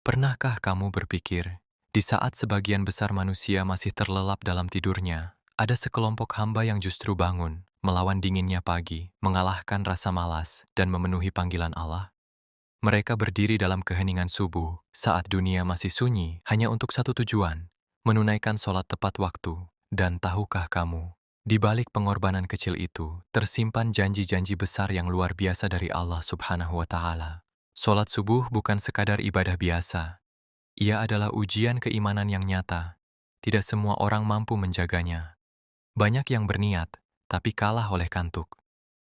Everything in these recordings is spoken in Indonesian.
Pernahkah kamu berpikir, di saat sebagian besar manusia masih terlelap dalam tidurnya, ada sekelompok hamba yang justru bangun, melawan dinginnya pagi, mengalahkan rasa malas, dan memenuhi panggilan Allah? Mereka berdiri dalam keheningan subuh, saat dunia masih sunyi, hanya untuk satu tujuan, menunaikan sholat tepat waktu. Dan tahukah kamu, di balik pengorbanan kecil itu, tersimpan janji-janji besar yang luar biasa dari Allah Subhanahu wa Ta'ala. Sholat subuh bukan sekadar ibadah biasa. Ia adalah ujian keimanan yang nyata. Tidak semua orang mampu menjaganya. Banyak yang berniat, tapi kalah oleh kantuk.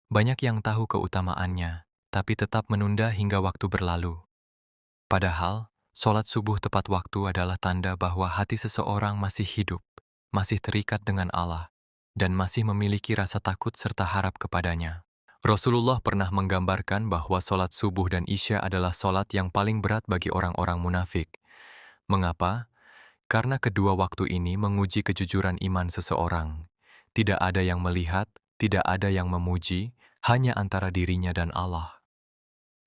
Banyak yang tahu keutamaannya, tapi tetap menunda hingga waktu berlalu. Padahal, sholat subuh tepat waktu adalah tanda bahwa hati seseorang masih hidup, masih terikat dengan Allah, dan masih memiliki rasa takut serta harap kepadanya. Rasulullah pernah menggambarkan bahwa sholat subuh dan isya adalah sholat yang paling berat bagi orang-orang munafik. Mengapa? Karena kedua waktu ini menguji kejujuran iman seseorang. Tidak ada yang melihat, tidak ada yang memuji, hanya antara dirinya dan Allah.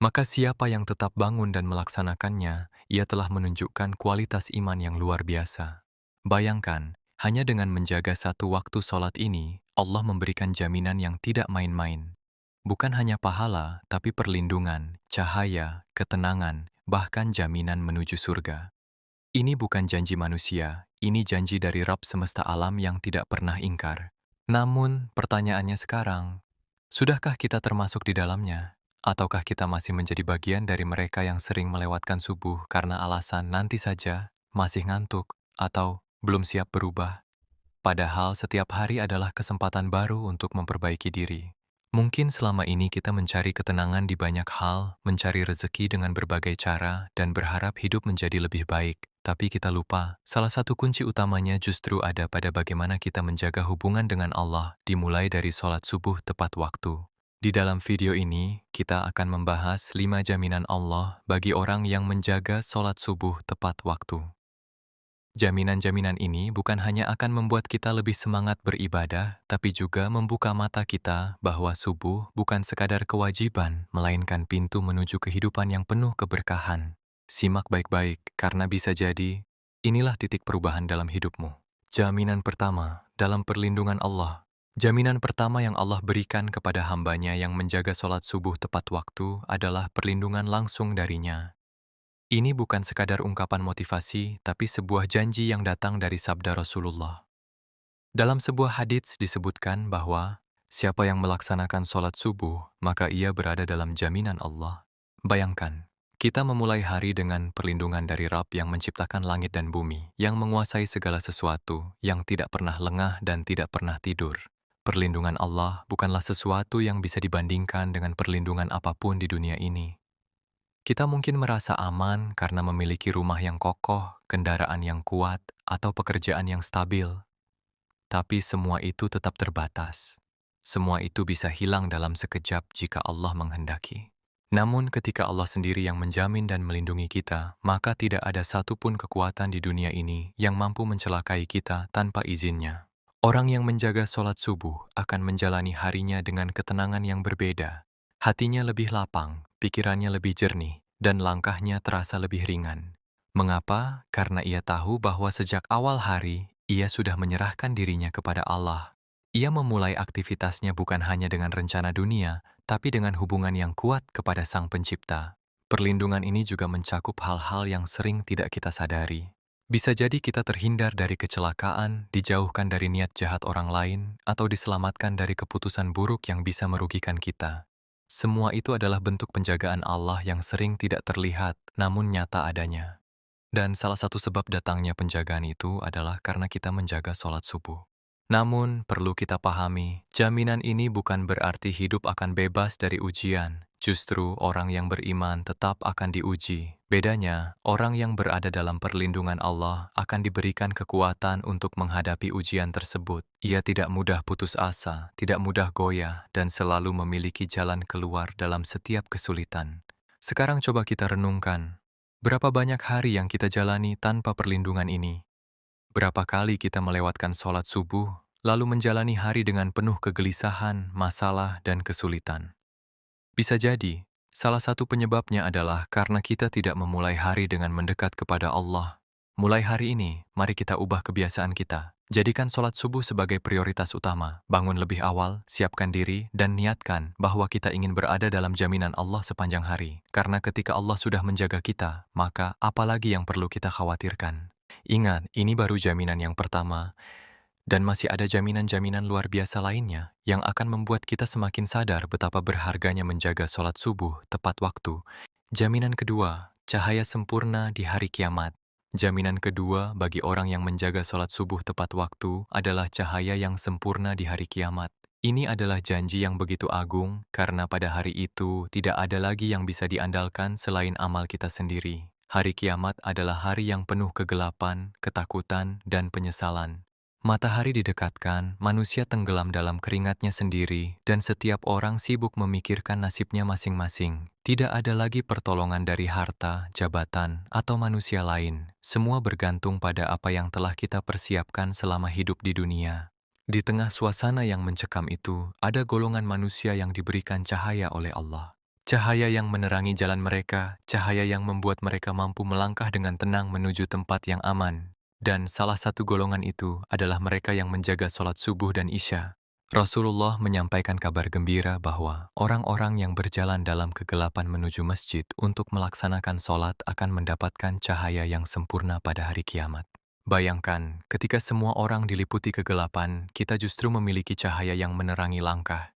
Maka siapa yang tetap bangun dan melaksanakannya, ia telah menunjukkan kualitas iman yang luar biasa. Bayangkan, hanya dengan menjaga satu waktu sholat ini, Allah memberikan jaminan yang tidak main-main. Bukan hanya pahala, tapi perlindungan, cahaya, ketenangan, bahkan jaminan menuju surga. Ini bukan janji manusia, ini janji dari Rabb semesta alam yang tidak pernah ingkar. Namun, pertanyaannya sekarang, sudahkah kita termasuk di dalamnya? Ataukah kita masih menjadi bagian dari mereka yang sering melewatkan subuh karena alasan nanti saja, masih ngantuk, atau belum siap berubah? Padahal setiap hari adalah kesempatan baru untuk memperbaiki diri. Mungkin selama ini kita mencari ketenangan di banyak hal, mencari rezeki dengan berbagai cara, dan berharap hidup menjadi lebih baik. Tapi kita lupa, salah satu kunci utamanya justru ada pada bagaimana kita menjaga hubungan dengan Allah, dimulai dari sholat subuh tepat waktu. Di dalam video ini, kita akan membahas 5 jaminan Allah bagi orang yang menjaga sholat subuh tepat waktu. Jaminan-jaminan ini bukan hanya akan membuat kita lebih semangat beribadah, tapi juga membuka mata kita bahwa subuh bukan sekadar kewajiban, melainkan pintu menuju kehidupan yang penuh keberkahan. Simak baik-baik, karena bisa jadi, inilah titik perubahan dalam hidupmu. Jaminan pertama, dalam perlindungan Allah. Jaminan pertama yang Allah berikan kepada hambanya yang menjaga sholat subuh tepat waktu adalah perlindungan langsung darinya. Ini bukan sekadar ungkapan motivasi, tapi sebuah janji yang datang dari sabda Rasulullah. Dalam sebuah hadits disebutkan bahwa siapa yang melaksanakan sholat subuh, maka ia berada dalam jaminan Allah. Bayangkan, kita memulai hari dengan perlindungan dari Rabb yang menciptakan langit dan bumi, yang menguasai segala sesuatu, yang tidak pernah lengah dan tidak pernah tidur. Perlindungan Allah bukanlah sesuatu yang bisa dibandingkan dengan perlindungan apapun di dunia ini. Kita mungkin merasa aman karena memiliki rumah yang kokoh, kendaraan yang kuat, atau pekerjaan yang stabil. Tapi semua itu tetap terbatas. Semua itu bisa hilang dalam sekejap jika Allah menghendaki. Namun ketika Allah sendiri yang menjamin dan melindungi kita, maka tidak ada satupun kekuatan di dunia ini yang mampu mencelakai kita tanpa izinnya. Orang yang menjaga sholat subuh akan menjalani harinya dengan ketenangan yang berbeda. Hatinya lebih lapang, pikirannya lebih jernih, dan langkahnya terasa lebih ringan. Mengapa? Karena ia tahu bahwa sejak awal hari, ia sudah menyerahkan dirinya kepada Allah. Ia memulai aktivitasnya bukan hanya dengan rencana dunia, tapi dengan hubungan yang kuat kepada Sang Pencipta. Perlindungan ini juga mencakup hal-hal yang sering tidak kita sadari. Bisa jadi kita terhindar dari kecelakaan, dijauhkan dari niat jahat orang lain, atau diselamatkan dari keputusan buruk yang bisa merugikan kita. Semua itu adalah bentuk penjagaan Allah yang sering tidak terlihat, namun nyata adanya. Dan salah satu sebab datangnya penjagaan itu adalah karena kita menjaga sholat subuh. Namun, perlu kita pahami, jaminan ini bukan berarti hidup akan bebas dari ujian. Justru orang yang beriman tetap akan diuji. Bedanya, orang yang berada dalam perlindungan Allah akan diberikan kekuatan untuk menghadapi ujian tersebut. Ia tidak mudah putus asa, tidak mudah goyah, dan selalu memiliki jalan keluar dalam setiap kesulitan. Sekarang coba kita renungkan, berapa banyak hari yang kita jalani tanpa perlindungan ini? Berapa kali kita melewatkan sholat subuh, lalu menjalani hari dengan penuh kegelisahan, masalah, dan kesulitan? Bisa jadi, Salah satu penyebabnya adalah karena kita tidak memulai hari dengan mendekat kepada Allah. Mulai hari ini, mari kita ubah kebiasaan kita. Jadikan sholat subuh sebagai prioritas utama. Bangun lebih awal, siapkan diri, dan niatkan bahwa kita ingin berada dalam jaminan Allah sepanjang hari. Karena ketika Allah sudah menjaga kita, maka apalagi yang perlu kita khawatirkan. Ingat, ini baru jaminan yang pertama. Dan masih ada jaminan-jaminan luar biasa lainnya yang akan membuat kita semakin sadar betapa berharganya menjaga sholat subuh tepat waktu. Jaminan kedua, cahaya sempurna di hari kiamat. Jaminan kedua bagi orang yang menjaga sholat subuh tepat waktu adalah cahaya yang sempurna di hari kiamat. Ini adalah janji yang begitu agung karena pada hari itu tidak ada lagi yang bisa diandalkan selain amal kita sendiri. Hari kiamat adalah hari yang penuh kegelapan, ketakutan, dan penyesalan. Matahari didekatkan, manusia tenggelam dalam keringatnya sendiri, dan setiap orang sibuk memikirkan nasibnya masing-masing. Tidak ada lagi pertolongan dari harta, jabatan, atau manusia lain. Semua bergantung pada apa yang telah kita persiapkan selama hidup di dunia. Di tengah suasana yang mencekam itu, ada golongan manusia yang diberikan cahaya oleh Allah. Cahaya yang menerangi jalan mereka, cahaya yang membuat mereka mampu melangkah dengan tenang menuju tempat yang aman. Dan salah satu golongan itu adalah mereka yang menjaga sholat subuh dan isya. Rasulullah menyampaikan kabar gembira bahwa orang-orang yang berjalan dalam kegelapan menuju masjid untuk melaksanakan sholat akan mendapatkan cahaya yang sempurna pada hari kiamat. Bayangkan, ketika semua orang diliputi kegelapan, kita justru memiliki cahaya yang menerangi langkah.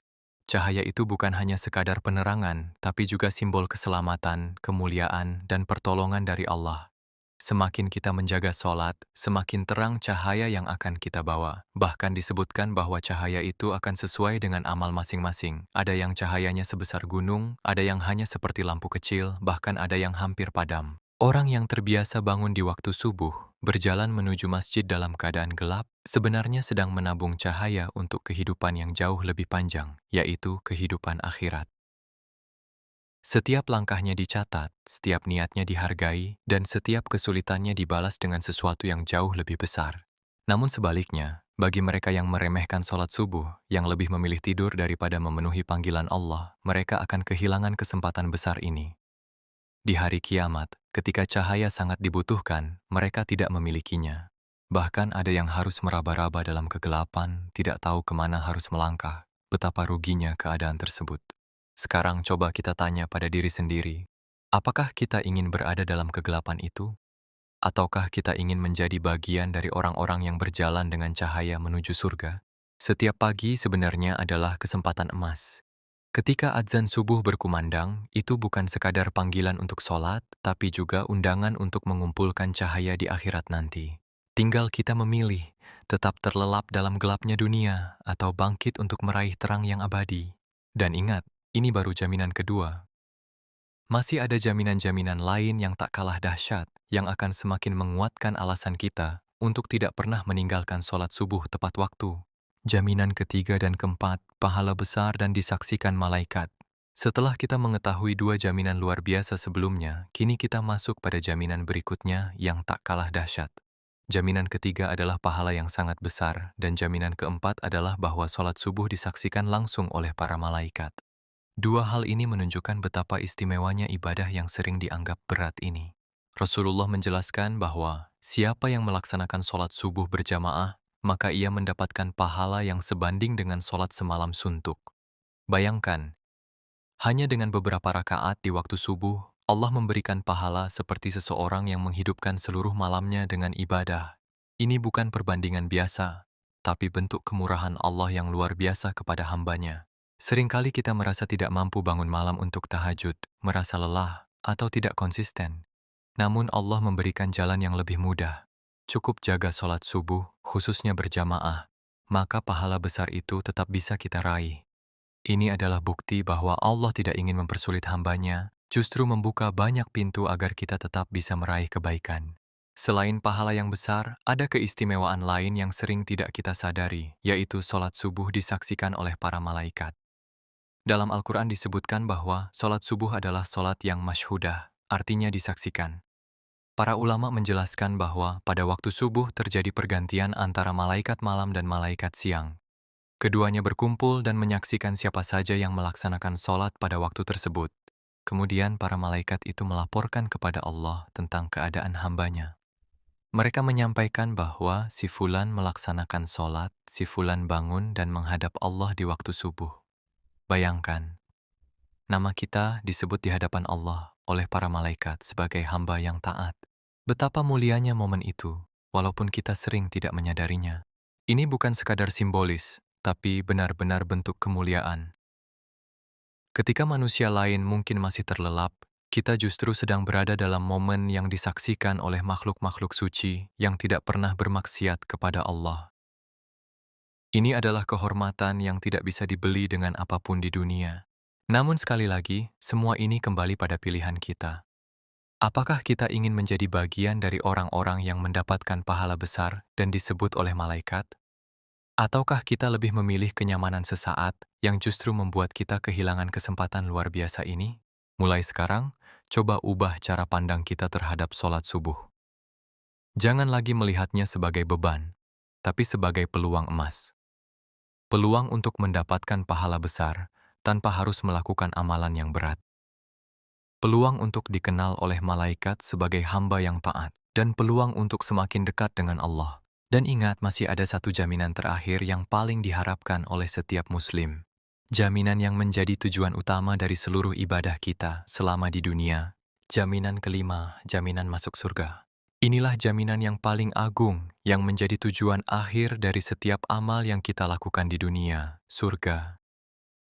Cahaya itu bukan hanya sekadar penerangan, tapi juga simbol keselamatan, kemuliaan, dan pertolongan dari Allah. Semakin kita menjaga sholat, semakin terang cahaya yang akan kita bawa. Bahkan disebutkan bahwa cahaya itu akan sesuai dengan amal masing-masing. Ada yang cahayanya sebesar gunung, ada yang hanya seperti lampu kecil, bahkan ada yang hampir padam. Orang yang terbiasa bangun di waktu subuh, berjalan menuju masjid dalam keadaan gelap, sebenarnya sedang menabung cahaya untuk kehidupan yang jauh lebih panjang, yaitu kehidupan akhirat. Setiap langkahnya dicatat, setiap niatnya dihargai, dan setiap kesulitannya dibalas dengan sesuatu yang jauh lebih besar. Namun sebaliknya, bagi mereka yang meremehkan sholat subuh, yang lebih memilih tidur daripada memenuhi panggilan Allah, mereka akan kehilangan kesempatan besar ini. Di hari kiamat, ketika cahaya sangat dibutuhkan, mereka tidak memilikinya. Bahkan ada yang harus meraba-raba dalam kegelapan, tidak tahu kemana harus melangkah. Betapa ruginya keadaan tersebut. Sekarang coba kita tanya pada diri sendiri, apakah kita ingin berada dalam kegelapan itu? Ataukah kita ingin menjadi bagian dari orang-orang yang berjalan dengan cahaya menuju surga? Setiap pagi sebenarnya adalah kesempatan emas. Ketika adzan subuh berkumandang, itu bukan sekadar panggilan untuk sholat, tapi juga undangan untuk mengumpulkan cahaya di akhirat nanti. Tinggal kita memilih, tetap terlelap dalam gelapnya dunia, atau bangkit untuk meraih terang yang abadi. Dan ingat, ini baru jaminan kedua. Masih ada jaminan-jaminan lain yang tak kalah dahsyat, yang akan semakin menguatkan alasan kita untuk tidak pernah meninggalkan sholat subuh tepat waktu. Jaminan ketiga dan keempat, pahala besar dan disaksikan malaikat. Setelah kita mengetahui dua jaminan luar biasa sebelumnya, kini kita masuk pada jaminan berikutnya yang tak kalah dahsyat. Jaminan ketiga adalah pahala yang sangat besar, dan jaminan keempat adalah bahwa sholat subuh disaksikan langsung oleh para malaikat. Dua hal ini menunjukkan betapa istimewanya ibadah yang sering dianggap berat ini. Rasulullah menjelaskan bahwa siapa yang melaksanakan sholat subuh berjamaah, maka ia mendapatkan pahala yang sebanding dengan sholat semalam suntuk. Bayangkan, hanya dengan beberapa rakaat di waktu subuh, Allah memberikan pahala seperti seseorang yang menghidupkan seluruh malamnya dengan ibadah. Ini bukan perbandingan biasa, tapi bentuk kemurahan Allah yang luar biasa kepada hambanya. Seringkali kita merasa tidak mampu bangun malam untuk tahajud, merasa lelah, atau tidak konsisten. Namun Allah memberikan jalan yang lebih mudah. Cukup jaga sholat subuh, khususnya berjamaah, maka pahala besar itu tetap bisa kita raih. Ini adalah bukti bahwa Allah tidak ingin mempersulit hambanya, justru membuka banyak pintu agar kita tetap bisa meraih kebaikan. Selain pahala yang besar, ada keistimewaan lain yang sering tidak kita sadari, yaitu sholat subuh disaksikan oleh para malaikat. Dalam Al-Quran disebutkan bahwa sholat subuh adalah sholat yang masyhudah, artinya disaksikan. Para ulama menjelaskan bahwa pada waktu subuh terjadi pergantian antara malaikat malam dan malaikat siang. Keduanya berkumpul dan menyaksikan siapa saja yang melaksanakan sholat pada waktu tersebut. Kemudian para malaikat itu melaporkan kepada Allah tentang keadaan hambanya. Mereka menyampaikan bahwa si fulan melaksanakan sholat, si fulan bangun dan menghadap Allah di waktu subuh. Bayangkan, nama kita disebut di hadapan Allah oleh para malaikat sebagai hamba yang taat. Betapa mulianya momen itu, walaupun kita sering tidak menyadarinya. Ini bukan sekadar simbolis, tapi benar-benar bentuk kemuliaan. Ketika manusia lain mungkin masih terlelap, kita justru sedang berada dalam momen yang disaksikan oleh makhluk-makhluk suci yang tidak pernah bermaksiat kepada Allah. Ini adalah kehormatan yang tidak bisa dibeli dengan apapun di dunia. Namun sekali lagi, semua ini kembali pada pilihan kita. Apakah kita ingin menjadi bagian dari orang-orang yang mendapatkan pahala besar dan disebut oleh malaikat? Ataukah kita lebih memilih kenyamanan sesaat yang justru membuat kita kehilangan kesempatan luar biasa ini? Mulai sekarang, coba ubah cara pandang kita terhadap sholat subuh. Jangan lagi melihatnya sebagai beban, tapi sebagai peluang emas. Peluang untuk mendapatkan pahala besar tanpa harus melakukan amalan yang berat. Peluang untuk dikenal oleh malaikat sebagai hamba yang taat, dan peluang untuk semakin dekat dengan Allah. Dan ingat, masih ada satu jaminan terakhir yang paling diharapkan oleh setiap muslim. Jaminan yang menjadi tujuan utama dari seluruh ibadah kita selama di dunia. Jaminan kelima, jaminan masuk surga. Inilah jaminan yang paling agung yang menjadi tujuan akhir dari setiap amal yang kita lakukan di dunia, surga.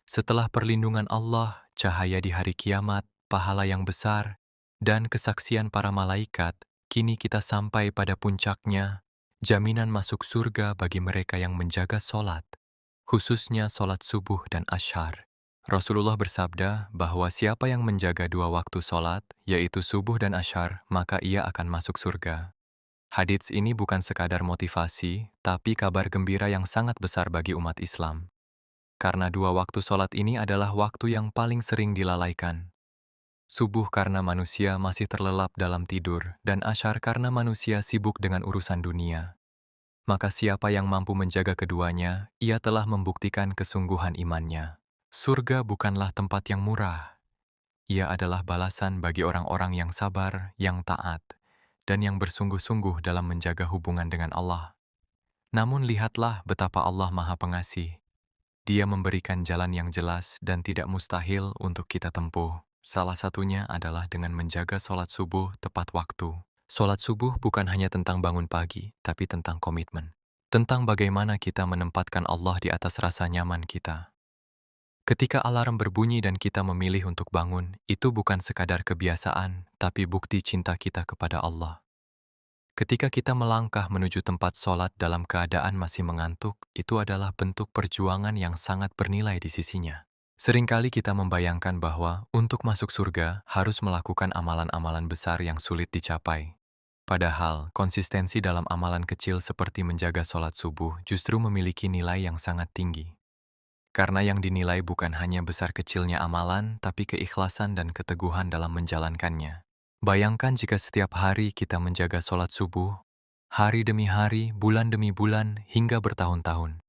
Setelah perlindungan Allah, cahaya di hari kiamat, pahala yang besar, dan kesaksian para malaikat, kini kita sampai pada puncaknya, jaminan masuk surga bagi mereka yang menjaga sholat, khususnya sholat subuh dan asyhar. Rasulullah bersabda bahwa siapa yang menjaga dua waktu sholat, yaitu subuh dan asyhar, maka ia akan masuk surga. Hadits ini bukan sekadar motivasi, tapi kabar gembira yang sangat besar bagi umat Islam. Karena dua waktu sholat ini adalah waktu yang paling sering dilalaikan. Subuh karena manusia masih terlelap dalam tidur, dan asyhar karena manusia sibuk dengan urusan dunia. Maka siapa yang mampu menjaga keduanya, ia telah membuktikan kesungguhan imannya. Surga bukanlah tempat yang murah. Ia adalah balasan bagi orang-orang yang sabar, yang taat, dan yang bersungguh-sungguh dalam menjaga hubungan dengan Allah. Namun lihatlah betapa Allah Maha Pengasih. Dia memberikan jalan yang jelas dan tidak mustahil untuk kita tempuh. Salah satunya adalah dengan menjaga sholat subuh tepat waktu. Sholat subuh bukan hanya tentang bangun pagi, tapi tentang komitmen. Tentang bagaimana kita menempatkan Allah di atas rasa nyaman kita. Ketika alarm berbunyi dan kita memilih untuk bangun, itu bukan sekadar kebiasaan, tapi bukti cinta kita kepada Allah. Ketika kita melangkah menuju tempat sholat dalam keadaan masih mengantuk, itu adalah bentuk perjuangan yang sangat bernilai di sisinya. Seringkali kita membayangkan bahwa untuk masuk surga harus melakukan amalan-amalan besar yang sulit dicapai. Padahal, konsistensi dalam amalan kecil seperti menjaga sholat subuh justru memiliki nilai yang sangat tinggi. Karena yang dinilai bukan hanya besar kecilnya amalan, tapi keikhlasan dan keteguhan dalam menjalankannya. Bayangkan jika setiap hari kita menjaga sholat subuh, hari demi hari, bulan demi bulan, hingga bertahun-tahun.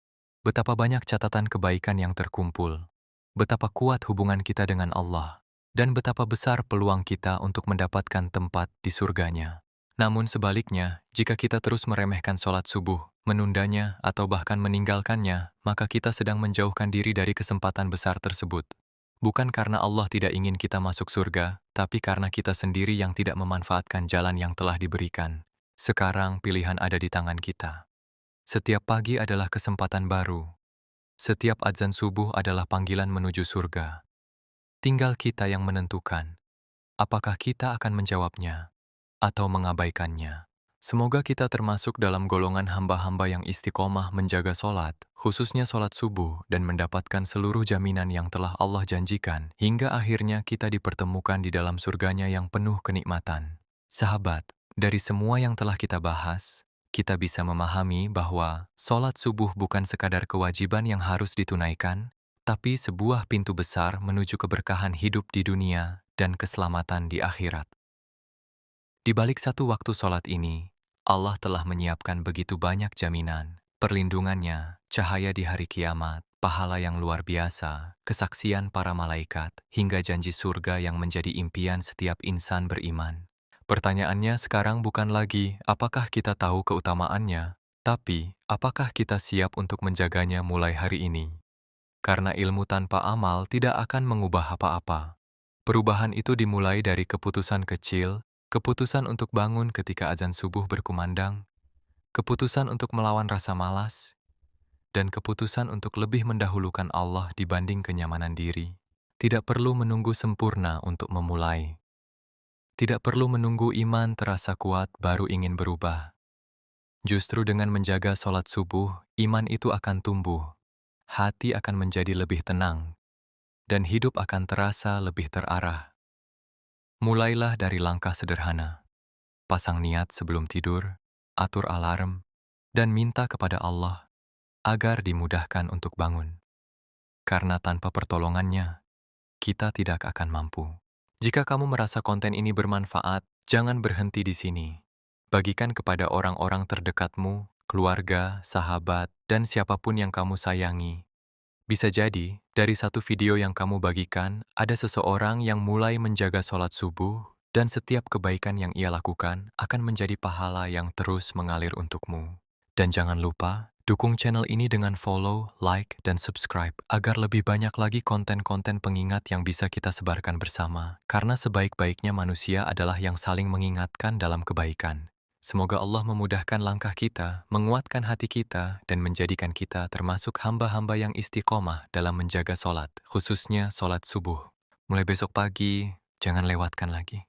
Betapa banyak catatan kebaikan yang terkumpul, betapa kuat hubungan kita dengan Allah, dan betapa besar peluang kita untuk mendapatkan tempat di surganya. Namun sebaliknya, jika kita terus meremehkan sholat subuh, menundanya, atau bahkan meninggalkannya, maka kita sedang menjauhkan diri dari kesempatan besar tersebut. Bukan karena Allah tidak ingin kita masuk surga, tapi karena kita sendiri yang tidak memanfaatkan jalan yang telah diberikan. Sekarang pilihan ada di tangan kita. Setiap pagi adalah kesempatan baru. Setiap azan subuh adalah panggilan menuju surga. Tinggal kita yang menentukan, apakah kita akan menjawabnya atau mengabaikannya. Semoga kita termasuk dalam golongan hamba-hamba yang istiqomah menjaga sholat, khususnya sholat subuh, dan mendapatkan seluruh jaminan yang telah Allah janjikan, hingga akhirnya kita dipertemukan di dalam surganya yang penuh kenikmatan. Sahabat, dari semua yang telah kita bahas, kita bisa memahami bahwa sholat subuh bukan sekadar kewajiban yang harus ditunaikan, tapi sebuah pintu besar menuju keberkahan hidup di dunia dan keselamatan di akhirat. Di balik satu waktu sholat ini, Allah telah menyiapkan begitu banyak jaminan, perlindungannya, cahaya di hari kiamat, pahala yang luar biasa, kesaksian para malaikat, hingga janji surga yang menjadi impian setiap insan beriman. Pertanyaannya sekarang bukan lagi apakah kita tahu keutamaannya, tapi apakah kita siap untuk menjaganya mulai hari ini? Karena ilmu tanpa amal tidak akan mengubah apa-apa. Perubahan itu dimulai dari keputusan kecil, keputusan untuk bangun ketika azan subuh berkumandang, keputusan untuk melawan rasa malas, dan keputusan untuk lebih mendahulukan Allah dibanding kenyamanan diri. Tidak perlu menunggu sempurna untuk memulai. Tidak perlu menunggu iman terasa kuat baru ingin berubah. Justru dengan menjaga sholat subuh, iman itu akan tumbuh. Hati akan menjadi lebih tenang, dan hidup akan terasa lebih terarah. Mulailah dari langkah sederhana. Pasang niat sebelum tidur, atur alarm, dan minta kepada Allah agar dimudahkan untuk bangun. Karena tanpa pertolongannya, kita tidak akan mampu. Jika kamu merasa konten ini bermanfaat, jangan berhenti di sini. Bagikan kepada orang-orang terdekatmu, keluarga, sahabat, dan siapapun yang kamu sayangi. Bisa jadi, dari satu video yang kamu bagikan, ada seseorang yang mulai menjaga sholat subuh, dan setiap kebaikan yang ia lakukan akan menjadi pahala yang terus mengalir untukmu. Dan jangan lupa, dukung channel ini dengan follow, like, dan subscribe agar lebih banyak lagi konten-konten pengingat yang bisa kita sebarkan bersama. Karena sebaik-baiknya manusia adalah yang saling mengingatkan dalam kebaikan. Semoga Allah memudahkan langkah kita, menguatkan hati kita, dan menjadikan kita termasuk hamba-hamba yang istiqomah dalam menjaga sholat, khususnya sholat subuh. Mulai besok pagi, jangan lewatkan lagi.